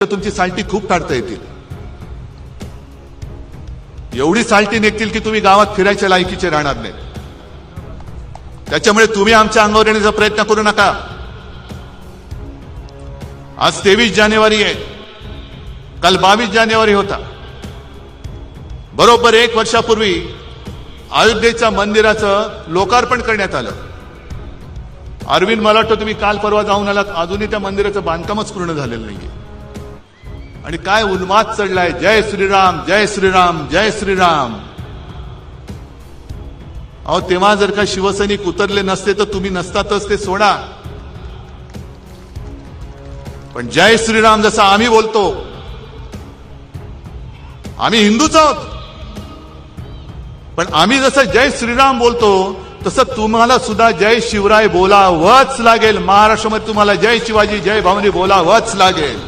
तुमची साल्टी खूप काढता येतील. एवढी साल्टी निघतील की तुम्ही गावात फिरायच्या लायकीचे राहणार नाही. त्याच्यामुळे तुम्ही आमच्या अंगावर येण्याचा प्रयत्न करू नका. आज 23 जानेवारी आहे, काल 22 जानेवारी होता. बरोबर 1 वर्षापूर्वी अयोध्येच्या मंदिराचं लोकार्पण करण्यात आलं. अरविंद, मला वाटतं तुम्ही काल परवा जाऊन आलात, अजूनही त्या मंदिराचं बांधकामच पूर्ण झालेलं नाहीये. आणि काय उन्माद चढलाय, जय श्रीराम जय श्रीराम जय श्रीराम. अहो, तेव्हा जर का शिवसैनिक उतरले नसते तर तुम्ही नसतातच, ते सोडा. पण जय श्रीराम जसं आम्ही बोलतो, आम्ही हिंदूच आहोत, पण आम्ही जसं जय श्रीराम बोलतो तसं तुम्हाला सुद्धा जय शिवराय बोलावंच लागेल. महाराष्ट्रामध्ये तुम्हाला जय शिवाजी जय भवानी बोलावंच लागेल.